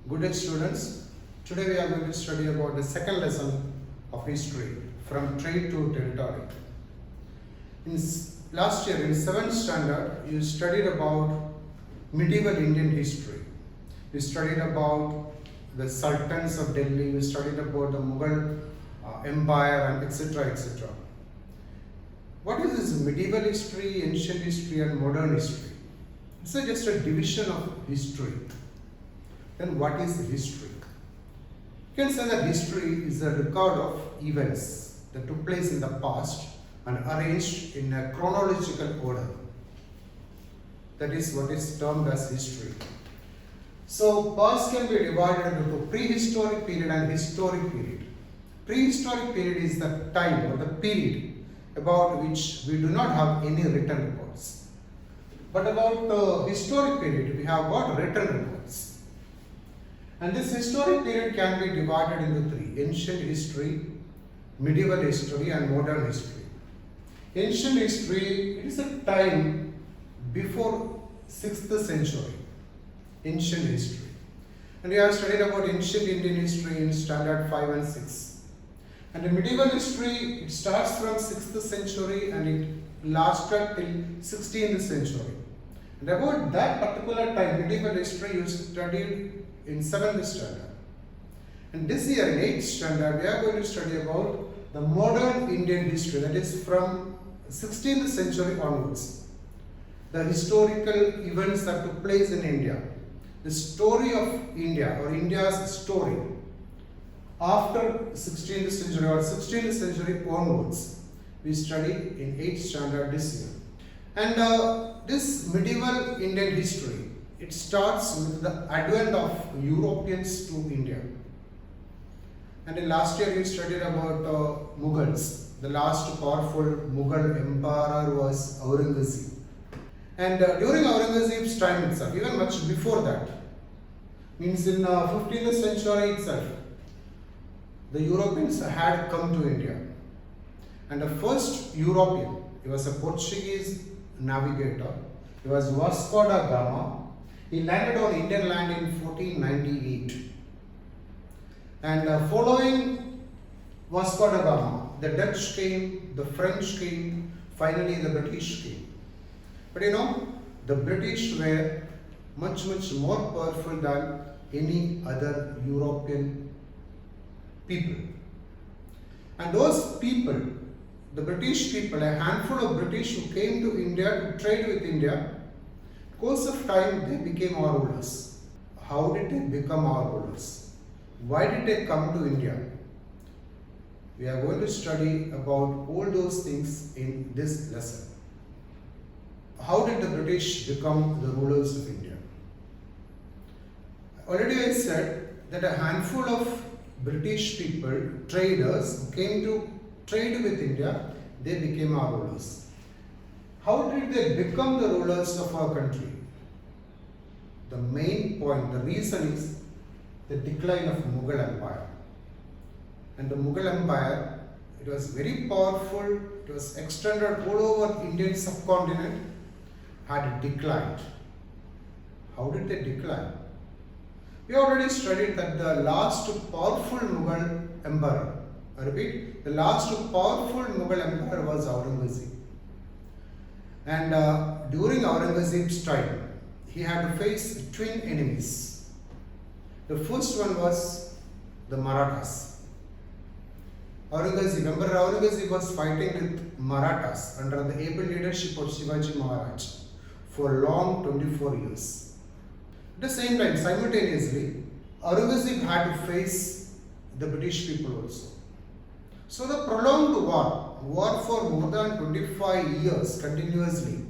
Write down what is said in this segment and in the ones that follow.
Good day students. Today we are going to study about the second lesson of history from trade to territory. Last year in 7th standard you studied about medieval Indian history. You studied about the sultans of Delhi, you studied about the Mughal empire and etc. etc. What is this medieval history, ancient history and modern history? It's just a division of history. Then what is history? You can say that history is a record of events that took place in the past and arranged in a chronological order. That is what is termed as history. So past can be divided into prehistoric period and historic period. Prehistoric period is the time or the period about which we do not have any written records. But about the historic period we have got written records. And this historic period can be divided into three: ancient history, medieval history and modern history. Ancient history, it is a time before 6th century. Ancient history. And we have studied about ancient Indian history in standard 5 and 6. And the medieval history, it starts from 6th century and it lasted till 16th century. And about that particular time, medieval history, you studied in 7th standard. And this year in 8th standard, we are going to study about the modern Indian history, that is from 16th century onwards. The historical events that took place in India. The story of India or India's story after 16th century or 16th century onwards. We study in 8th standard this year. And this medieval Indian history, it starts with the advent of Europeans to India. And in last year we studied about Mughals. The last powerful Mughal emperor was Aurangzeb. And during Aurangzeb's time itself, even much before that, means in 15th century itself, the Europeans had come to India. And the first European, he was a Portuguese navigator, he was Vasco da Gama. He landed on Indian land in 1498. And following Vasco da Gama, the Dutch came, the French came, finally the British came. But you know, the British were much more powerful than any other European people. And those people, the British people, a handful of British who came to India to trade with India, course of time they became our rulers. How did they become our rulers? Why did they come to India? We are going to study about all those things in this lesson. How did the British become the rulers of India? Already I said that a handful of British people, traders, who came to trade with India, they became our rulers. How did they become the rulers of our country? The main point, the reason is the decline of Mughal Empire. And the Mughal Empire, it was very powerful, it was extended all over Indian subcontinent, had declined. How did they decline? We already studied that the last powerful Mughal emperor, I repeat, the last powerful Mughal emperor was Aurangzeb. And during Aurangzeb's time, he had to face twin enemies. The first one was the Marathas. Emperor Aurangzeb was fighting with Marathas under the able leadership of Shivaji Maharaj for long 24 years. At the same time, simultaneously, Aurangzeb had to face the British people also. So the prolonged war for more than 25 years continuously,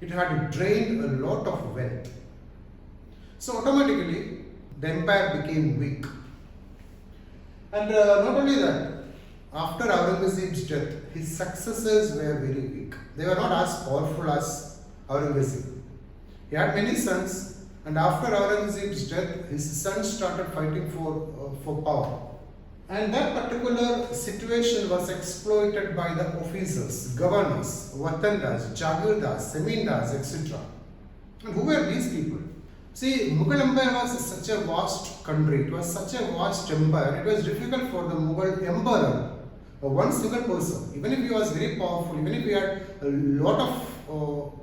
it had drained a lot of wealth. So automatically, the empire became weak. And not only that, after Aurangzeb's death, his successors were very weak. They were not as powerful as Aurangzeb. He had many sons, and after Aurangzeb's death, his sons started fighting for power. And that particular situation was exploited by the officers, governors, watandas, jagirdars, zamindars, etc. And who were these people? See, Mughal Empire was such a vast country, it was such a vast empire, it was difficult for the Mughal emperor, one single person, even if he was very powerful, even if he had a lot of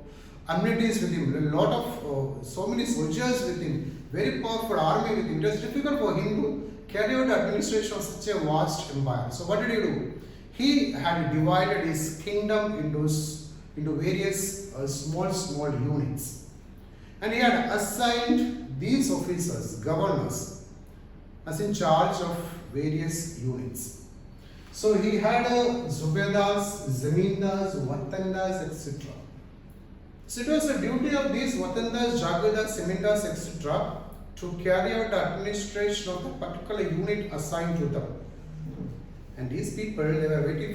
amenities with him, a lot of so many soldiers with him, very powerful army with him, it was difficult for him to carry out the administration of such a vast empire. So what did he do? He had divided his kingdom into various small units. And he had assigned these officers, governors, as in charge of various units. So he had Zubedas, Zamindars, Vatandas, etc. So it was the duty of these Vatandas, Jagirdars, Zamindars, etc. to carry out the administration of the particular unit assigned to them. And these people, they were waiting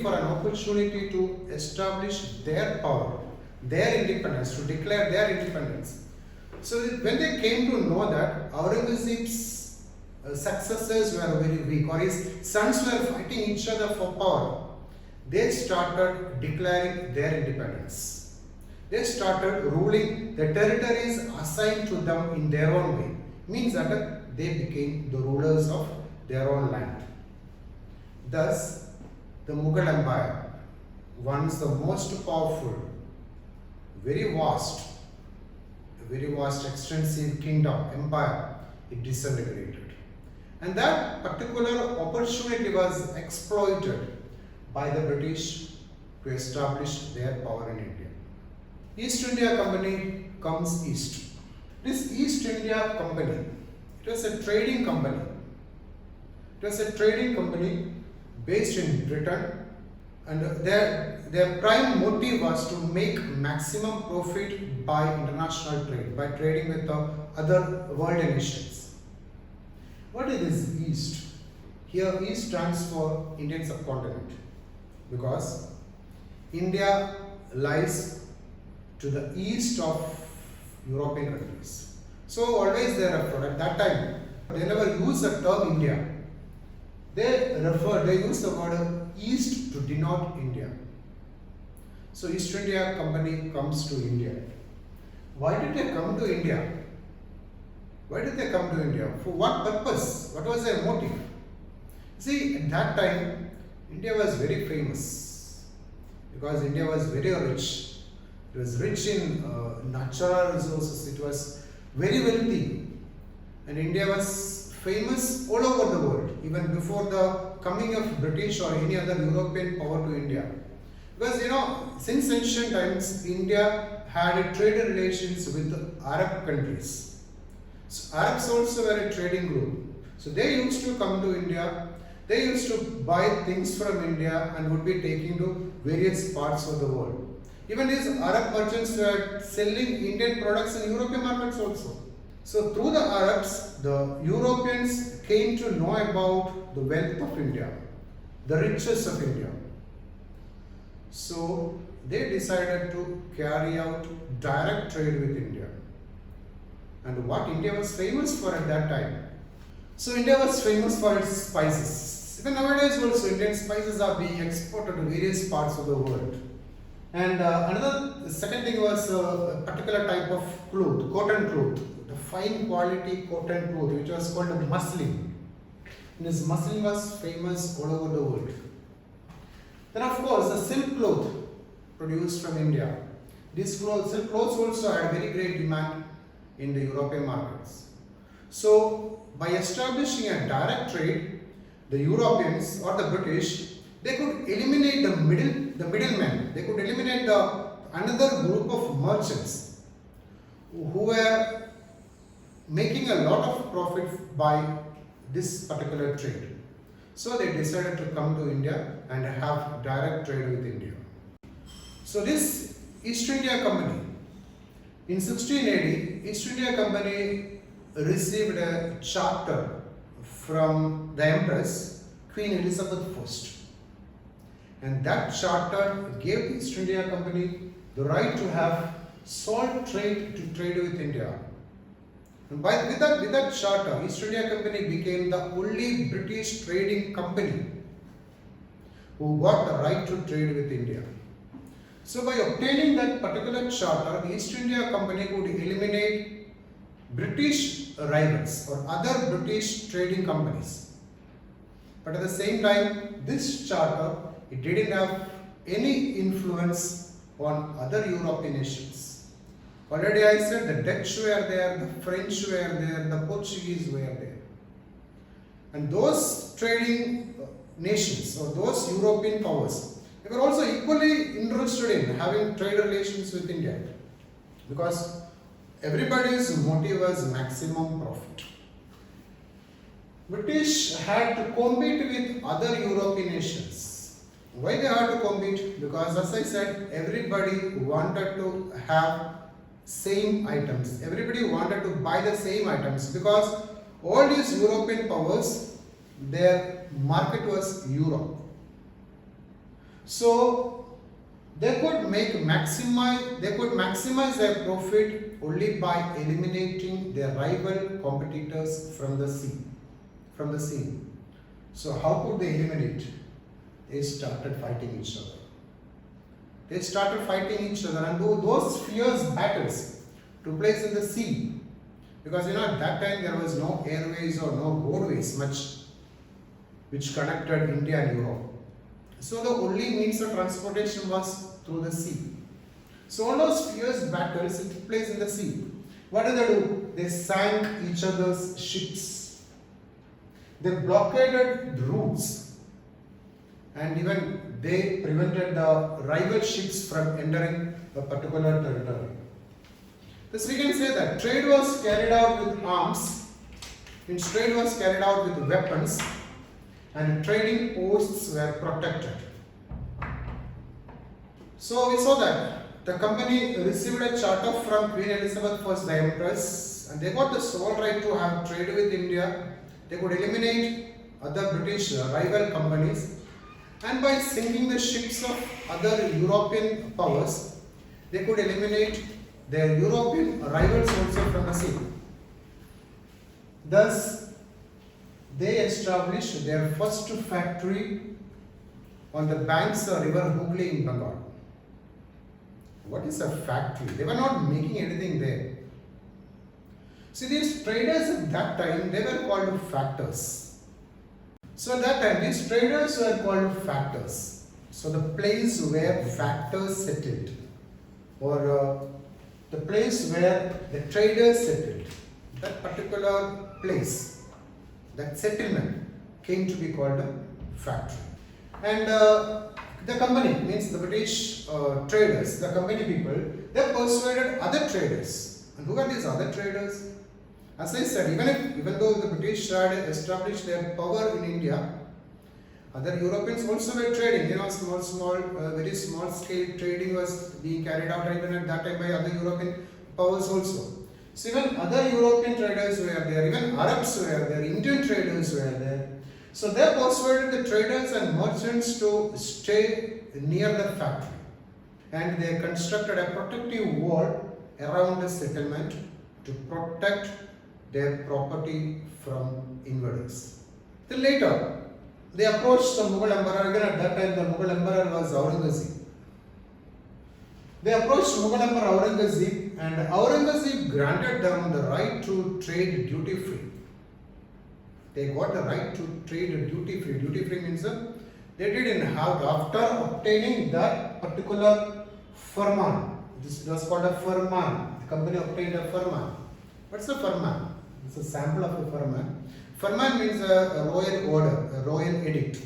for an opportunity to establish their power, their independence, to declare their independence. So when they came to know that Aurangzeb's successors were very weak, or his sons were fighting each other for power, they started declaring their independence. They started ruling the territories assigned to them in their own way. Means that they became the rulers of their own land. Thus, the Mughal Empire, once the most powerful, very vast, extensive kingdom, empire, it disintegrated. And that particular opportunity was exploited by the British to establish their power in India. East India Company comes east. This East India Company, it was a trading company. It was a trading company based in Britain, and their prime motive was to make maximum profit by international trade, by trading with the other world nations. What is this East? Here East stands for Indian subcontinent, because India lies to the east of European countries. So always they refer, at that time, they never use the term India. They use the word East to denote India. So East India Company comes to India. Why did they come to India? Why did they come to India? For what purpose? What was their motive? See, at that time, India was very famous because India was very rich. It was rich in natural resources. It was very wealthy. And India was famous all over the world, even before the coming of British or any other European power to India. Because since ancient times, India had trade relations with the Arab countries. So Arabs also were a trading group. So they used to come to India. They used to buy things from India and would be taking to various parts of the world. Even these Arab merchants were selling Indian products in European markets also. So through the Arabs, the Europeans came to know about the wealth of India, the riches of India. So they decided to carry out direct trade with India. And what India was famous for at that time? So India was famous for its spices. Even nowadays also Indian spices are being exported to various parts of the world. And the second thing was a particular type of cloth, cotton cloth, the fine quality cotton cloth, which was called muslin. And this muslin was famous all over the world. Then of course the silk cloth produced from India. Silk clothes also had very great demand in the European markets. So by establishing a direct trade, the Europeans or the British, they could eliminate the middlemen. They could eliminate another group of merchants who were making a lot of profit by this particular trade. So they decided to come to India and have direct trade with India. So this East India Company, in 1680, East India Company received a charter from the Empress Queen Elizabeth I. And that charter gave the East India Company the right to have salt trade to trade with India. And with that charter, East India Company became the only British trading company who got the right to trade with India. So by obtaining that particular charter, the East India Company could eliminate British rivals or other British trading companies. But at the same time, this charter, it didn't have any influence on other European nations. Already I said the Dutch were there, the French were there, the Portuguese were there. And those trading nations or those European powers, they were also equally interested in having trade relations with India, because everybody's motive was maximum profit. British had to compete with other European nations. Why they had to compete? Because as I said, everybody wanted to have same items. Everybody wanted to buy the same items, because all these European powers, their market was Europe. So they could maximize their profit only by eliminating their rival competitors from the scene. So how could they eliminate? They started fighting each other. And those fierce battles took place in the sea. Because at that time there was no airways or no roadways much which connected India and Europe. So the only means of transportation was through the sea. So all those fierce battles took place in the sea. What did they do? They sank each other's ships. They blockaded the routes, and even they prevented the rival ships from entering a particular territory. Thus we can say that trade was carried out with arms, trade was carried out with weapons, and trading posts were protected. So we saw that the company received a charter from Queen Elizabeth I, the Empress, and they got the sole right to have trade with India. They could eliminate other British rival companies, and by sinking the ships of other European powers, they could eliminate their European rivals also from the sea. Thus, they established their first factory on the banks of river Hooghly in Bengal. What is a factory? They were not making anything there. See, these traders at that time, they were called factors. So at that time, these traders were called factors. So the place where factors settled, or the place where the traders settled, that particular place, that settlement came to be called a factory. And the company, means the British traders, the company people, they persuaded other traders. And who are these other traders? As I said, even though the British had established their power in India, other Europeans also were trading. Very small scale trading was being carried out even at that time by other European powers also. So even other European traders were there, even Arabs were there, Indian traders were there. So they persuaded the traders and merchants to stay near the factory, and they constructed a protective wall around the settlement to protect their property from invaders. Then later, they approached the Mughal emperor. Again, at that time, the Mughal emperor was Aurangzeb. They approached Mughal emperor Aurangzeb, and Aurangzeb granted them the right to trade duty free. They got the right to trade duty free. Duty free means they didn't have, after obtaining that particular firman. This was called a firman. The company obtained a firman. What's a firman? It's a sample of a firman. Firman means a royal order, a royal edict.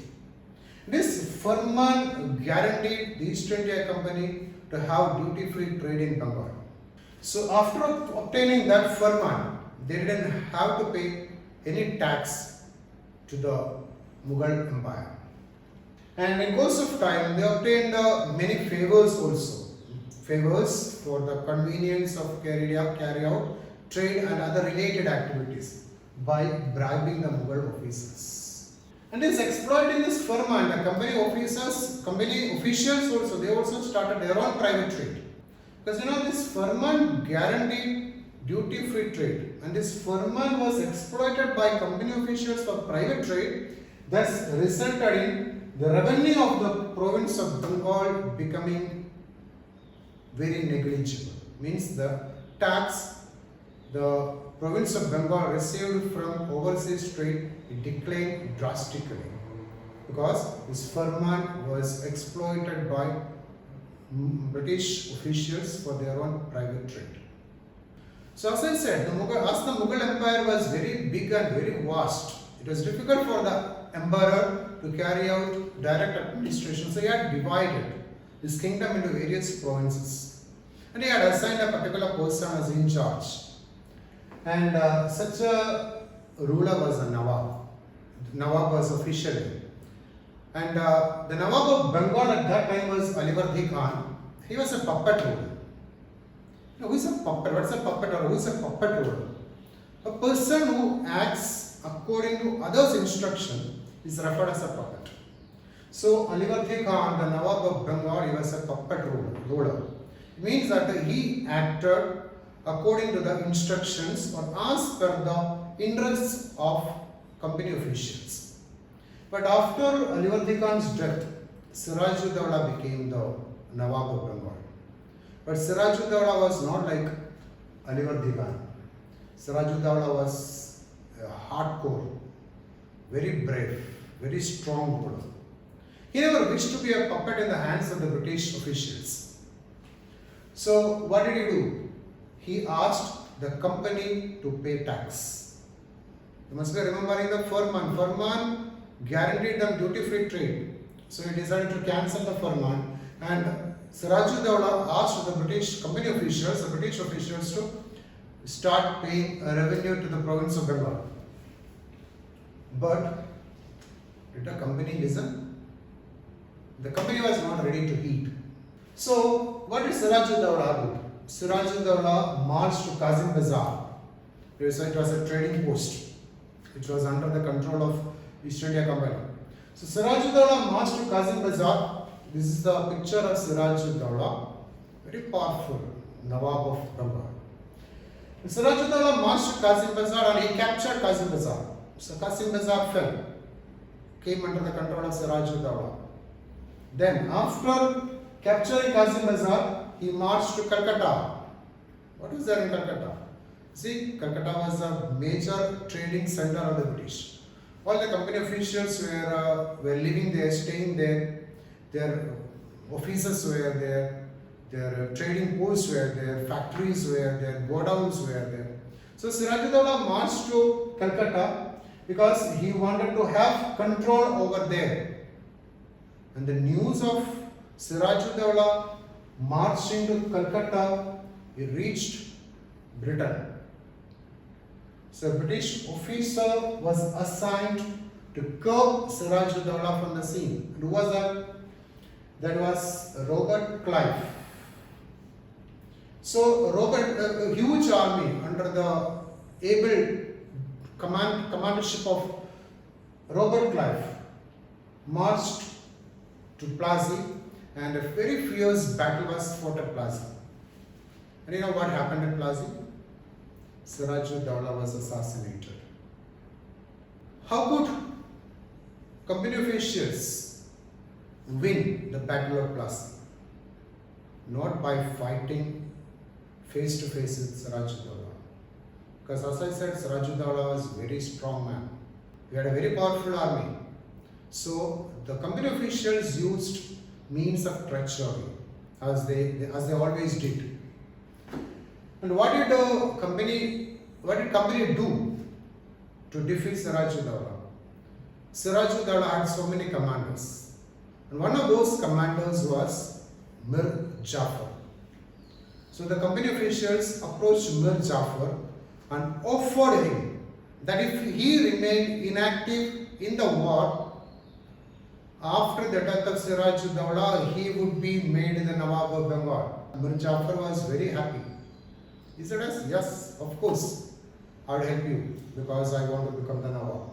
This firman guaranteed the East India Company to have duty-free trade in Bengal. So after obtaining that firman, they didn't have to pay any tax to the Mughal Empire. And in course of time, they obtained many favors also. Favors for the convenience of carry out trade and other related activities by bribing the Mughal officers. And is exploiting this firman, the company officials also, they also started their own private trade. Because this firman guaranteed duty-free trade, and this firman was exploited by company officials for private trade, thus resulted in the revenue of the province of Bengal becoming very negligible. Means the tax the province of Bengal received from overseas trade, it declined drastically because this firman was exploited by British officials for their own private trade. So as I said, as the Mughal Empire was very big and very vast, it was difficult for the emperor to carry out direct administration. So he had divided his kingdom into various provinces, and he had assigned a particular person as in charge. And such a ruler was a Nawab. Nawab was officially. And the Nawab of Bengal at that time was Alivardi Khan. He was a puppet ruler. Now, who is a puppet? What is a puppet or who is a puppet ruler? A person who acts according to others' instruction is referred as a puppet. So, Alivardi Khan, the Nawab of Bengal, he was a puppet ruler. It means that he acted according to the instructions or as per the interests of company officials. But after Alivardi Khan's death, Siraj-ud-Dawla became the Nawab of Bengal. But Siraj-ud-Dawla was not like Alivardi Khan. Siraj-ud-Dawla was hardcore, very brave, very strong ruler. He never wished to be a puppet in the hands of the British officials. So what did he do? He asked the company to pay tax. You must be remembering the firman. Firman guaranteed them duty-free trade. So he decided to cancel the firman, and Siraj-ud-Dawla asked the British company officials, the British officials, to start paying a revenue to the province of Bengal. But did the company listen? The company was not ready to heed. So what did Siraj-ud-Dawla do? Siraj-ud-Dawla marched to Kazim Bazar. It was a trading post which was under the control of East India Company. So Siraj-ud-Dawla marched to Kazim Bazar. This is the picture of Siraj-ud-Dawla, very powerful Nawab of Bengal. Siraj-ud-Dawla marched to Kazim Bazar and he captured Kazim Bazar. So Kazim Bazar fell, came under the control of Siraj-ud-Dawla. Then after capturing Kazim Bazar, he marched to Calcutta. What was there in Calcutta? See, Calcutta was a major trading center of the British. All the company officials were living there, staying there. Their offices were there. Their trading posts were there. Factories were there. Godowns were there. So Siraj-ud-Dawla marched to Calcutta because he wanted to have control over there. And the news of Siraj-ud-Dawla marching to Calcutta, he reached Britain. So a British officer was assigned to curb Siraj-ud-Dawla from the scene. And who was that? That was Robert Clive. So a huge army under the able commandership of Robert Clive marched to Plassey, and a very fierce battle was fought at Plassey. And you know what happened at Plassey? Siraj-ud-Dawla was assassinated. How could company officials win the battle of Plassey? Not by fighting face to face with Siraj-ud-Dawla. Because as I said, Siraj-ud-Dawla was a very strong man. He had a very powerful army. So the company officials used means of treachery, as they always did. And what did company do to defeat Siraj-ud-Dawla? Siraj-ud-Dawla had so many commanders, and one of those commanders was Mir Jafar. So the company officials approached Mir Jafar and offered him that if he remained inactive in the war, after the death of Siraj-ud-Dawla, he would be made the Nawab of Bengal. Mir Jafar was very happy. He said, yes, of course, I will help you because I want to become the Nawab.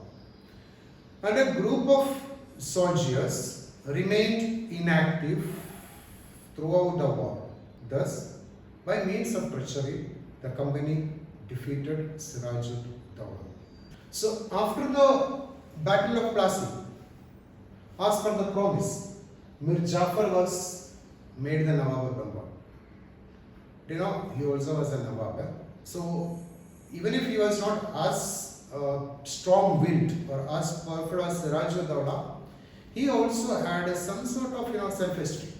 And a group of soldiers remained inactive throughout the war. Thus, by means of treachery, the company defeated Siraj-ud-Dawla. So, after the Battle of Plassey, as per the promise, Mir Jafar was made the Nawab of Bengal. He also was a Nawab. So even if he was not as strong-willed or as powerful as Siraj-ud-Dowla, he also had some sort of self-esteem.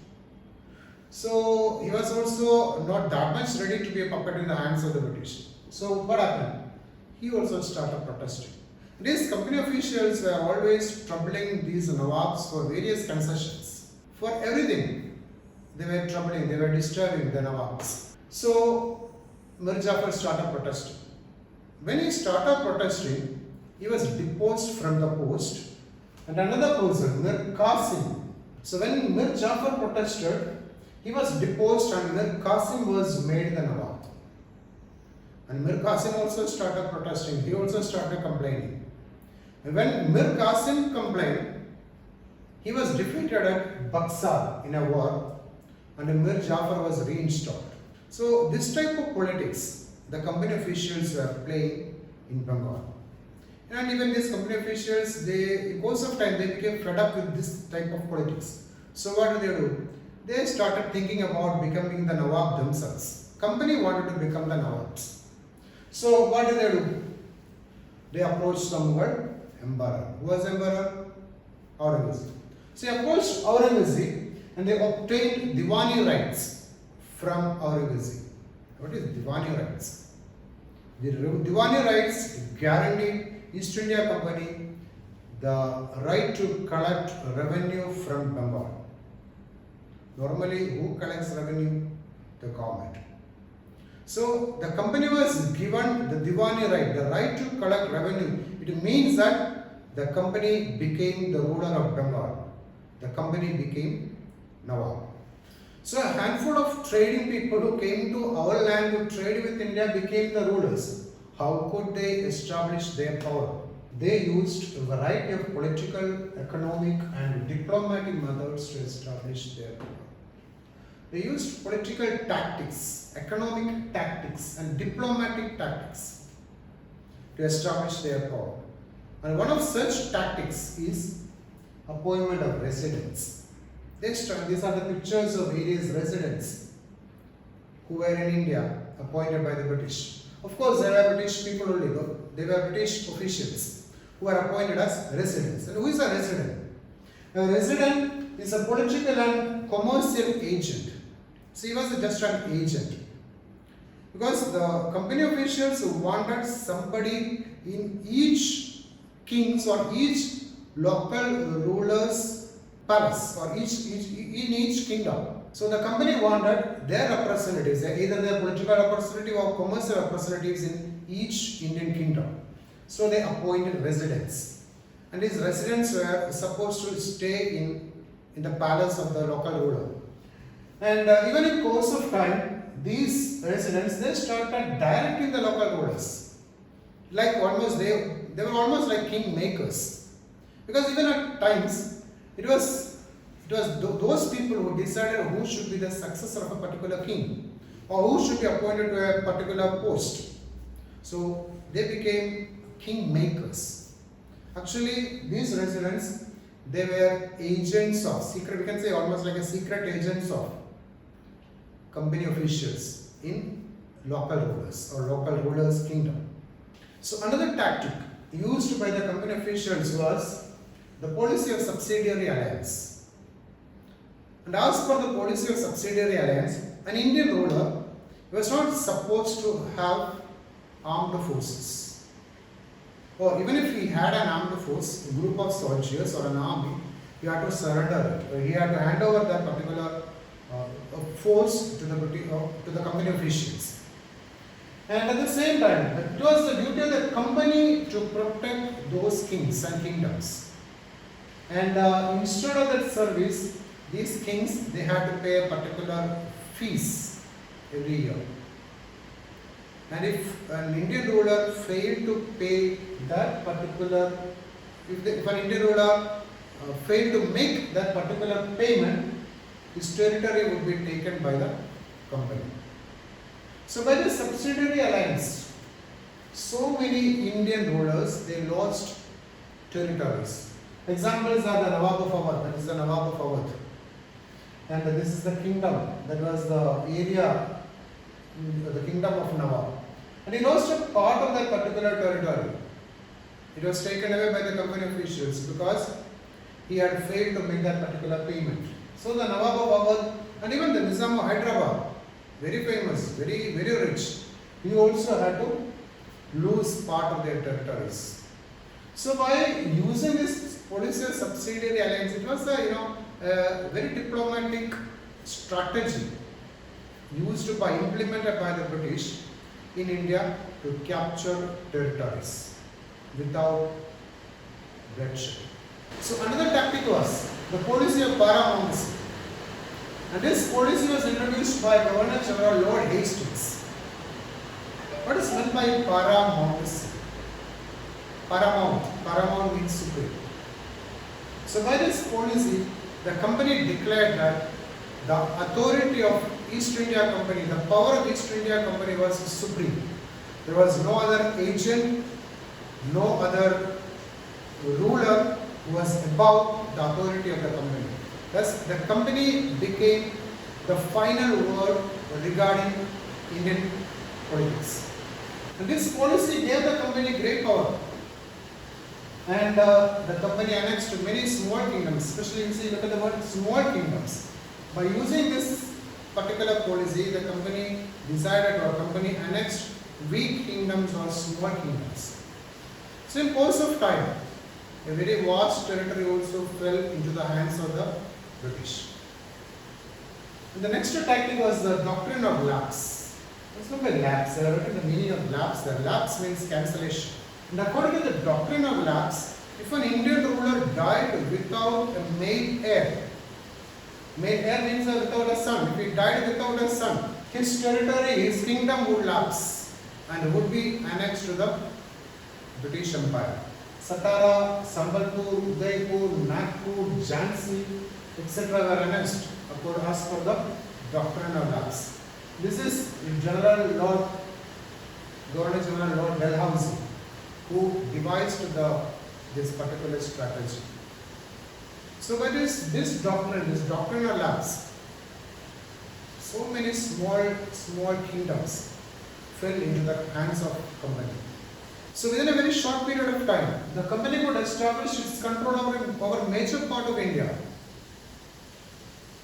So he was also not that much ready to be a puppet in the hands of the British. So what happened? He also started protesting. These company officials were always troubling these Nawabs for various concessions. For everything, they were troubling, they were disturbing the Nawabs. So Mir Jafar started protesting. When he started protesting, he was deposed from the post, and another person, Mir Qasim. So when Mir Jafar protested, he was deposed and Mir Qasim was made the Nawab. And Mir Qasim also started protesting, he also started complaining. And when Mir Qasim complained, he was defeated at Buxar in a war and Mir Jafar was reinstalled. So this type of politics the company officials were playing in Bengal. And even these company officials, in course of time, they became fed up with this type of politics. So what do? They started thinking about becoming the Nawab themselves. Company wanted to become the Nawabs. So what do? They approached the Mughal emperor. Who was emperor? Aurangzeb. So they approached Aurangzeb and they obtained Diwani rights from Aurangzeb. What is Diwani rights? The Diwani rights guaranteed East India Company the right to collect revenue from Bengal. Normally, who collects revenue? The government. So the company was given the Diwani right, the right to collect revenue. It means that the company became the ruler of Bengal. The company became Nawab. So a handful of trading people who came to our land to trade with India became the rulers. How could they establish their power? They used a variety of political, economic and diplomatic methods to establish their power. They used political tactics, economic tactics and diplomatic tactics to establish their power. And one of such tactics is appointment of residents. These are the pictures of various residents who were in India appointed by the British. Of course, they were British people only, though. They were British officials who are appointed as residents. And who is a resident? A resident is a political and commercial agent. So he was just an agent. Because the company officials wanted somebody in each king's or each local ruler's palace or in each kingdom. So the company wanted their representatives, either their political representative or commercial representatives in each Indian kingdom. So they appointed residents. And these residents were supposed to stay in the palace of the local ruler. And even in course of time, these residents, they started directing the local rulers. Like almost they were almost like king makers. Because even at times, it was those people who decided who should be the successor of a particular king or who should be appointed to a particular post. So they became king makers. Actually, these residents, they were agents of secret, we can say almost like a secret agents of company officials in local rulers or local rulers' kingdom. So another tactic used by the company officials was the policy of subsidiary alliance. And as per the policy of subsidiary alliance, an Indian ruler was not supposed to have armed forces. Or even if he had an armed force, a group of soldiers or an army, he had to surrender it. Or he had to hand over that particular force to the company officials. And at the same time, it was the duty of the company to protect those kings and kingdoms. And instead of that service, these kings, they had to pay a particular fees every year. And if an Indian ruler failed to pay that particular, if an Indian ruler failed to make that particular payment, his territory would be taken by the company. So by the subsidiary alliance, so many Indian rulers, they lost territories. Examples are the Nawab of Awadh, that is the Nawab of Awadh. And this is the kingdom, that was the area the kingdom of Nawab. And he lost a part of that particular territory. It was taken away by the company officials because he had failed to make that particular payment. So the Nawab of Awadh and even the Nizam of Hyderabad, very famous, very rich, he also had to lose part of their territories. So by using this policy of subsidiary alliance, it was a very diplomatic strategy implemented by the British in India to capture territories without bloodshed. So another tactic was the policy of paramountcy, and this policy was introduced by Governor General Lord Hastings. What is meant by paramountcy? Paramount means supreme. So by this policy, the company declared that the authority of East India Company, the power of East India Company was supreme. There was no other agent, no other ruler who was above the authority of the company. Thus, the company became the final word regarding Indian politics. And this policy gave the company great power. And the company annexed many small kingdoms, especially you see, look at the word small kingdoms. By using this particular policy, the company annexed weak kingdoms or small kingdoms. So in course of time, a very vast territory also fell into the hands of the British. And the next tactic was the doctrine of lapse. Let's look at lapse. Look at the meaning of lapse. The lapse means cancellation. And according to the doctrine of lapse, if an Indian ruler died without a male heir means without a son. If he died without a son, his territory, his kingdom would lapse and would be annexed to the British Empire. Satara, Sambalpur, Udaipur, Nagpur, Jhansi, etc. were annexed as per the doctrine of lapse. This is Governor General Lord Dalhousie, who devised this particular strategy. So what is this doctrine of lapse? So many small kingdoms fell into the hands of company. So within a very short period of time, the company could establish its control over major part of India.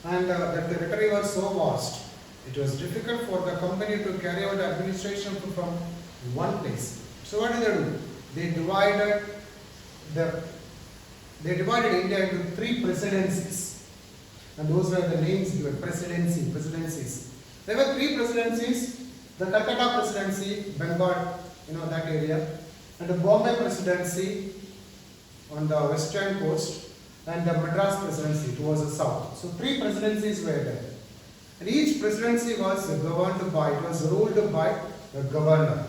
And the territory was so vast, it was difficult for the company to carry out administration from one place. So what did? They divided India into 3 presidencies. And those were the names given, presidencies. There were 3 presidencies: the Calcutta presidency, Bengal, that area, and the Bombay presidency on the western coast, and the Madras presidency towards the south. So 3 presidencies were there. And each presidency was ruled by the governor.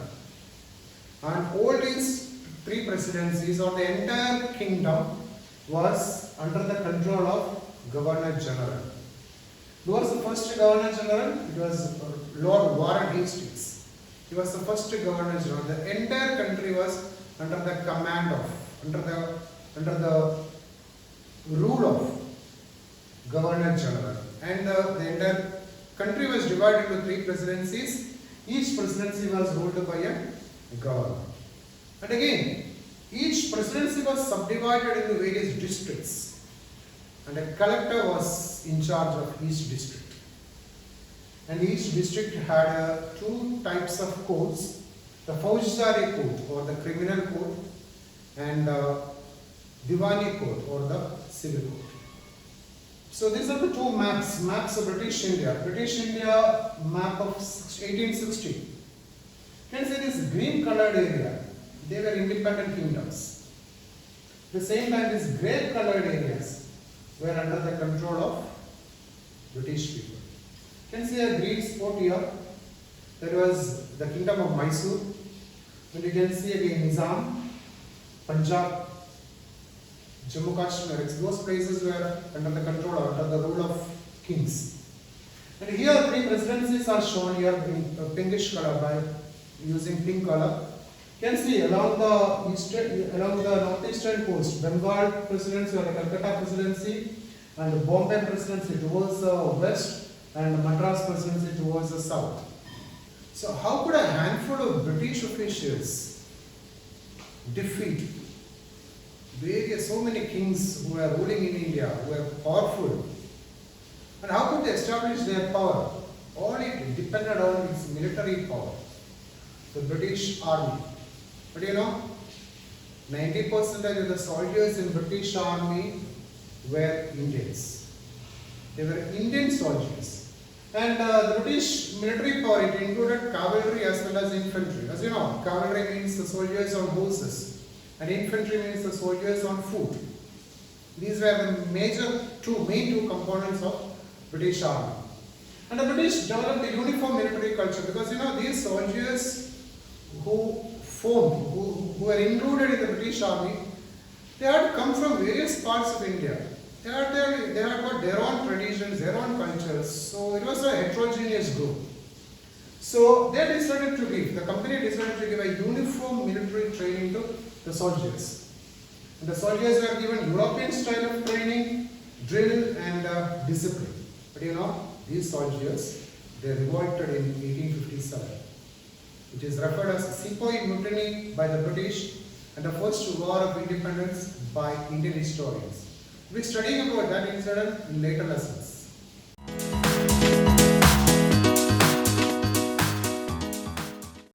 And all these 3 presidencies or the entire kingdom was under the control of Governor General. Who was the first Governor General? It was Lord Warren Hastings. He was the first Governor General. The entire country was under the command of, under the rule of Governor General. And the entire country was divided into 3 presidencies. Each presidency was ruled by a governor. And again, each presidency was subdivided into various districts, and a collector was in charge of each district. And each district had 2 types of codes: the Faujdari code or the criminal code, and Diwani code or the civil code. So these are the 2 maps of British India. British India map of 1860. You can see this green colored area. They were independent kingdoms. At the same time, these grey colored areas were under the control of British people. You can see a green spot here. That was the kingdom of Mysore. And you can see again Nizam, Punjab, Jammu Kashmir. Those places were under the control, under the rule of kings. And here 3 presidencies are shown here in pinkish color by using pink color. You can see along the northeastern coast, Bengal presidency or the Calcutta presidency, and the Bombay presidency towards the west, and the Madras presidency towards the south. So how could a handful of British officials defeat so many kings who were ruling in India, who were powerful? And how could they establish their power? All it depended on its military power, the British army. But 90% of the soldiers in British army were Indians. They were Indian soldiers. And the British military power, it included cavalry as well as infantry. As you know, cavalry means the soldiers on horses, and infantry means the soldiers on foot. These were the main two components of British army. And the British developed a uniform military culture because these soldiers who were included in the British army, they had come from various parts of India. They had got their own traditions, their own cultures. So it was a heterogeneous group. So they decided to give, the company decided to give a uniform military training to the soldiers. And the soldiers were given European style of training, drill and discipline. But these soldiers, they revolted in 1857, which is referred as Sepoy Mutiny by the British and the first war of independence by Indian historians. We'll be studying about that incident in later lessons.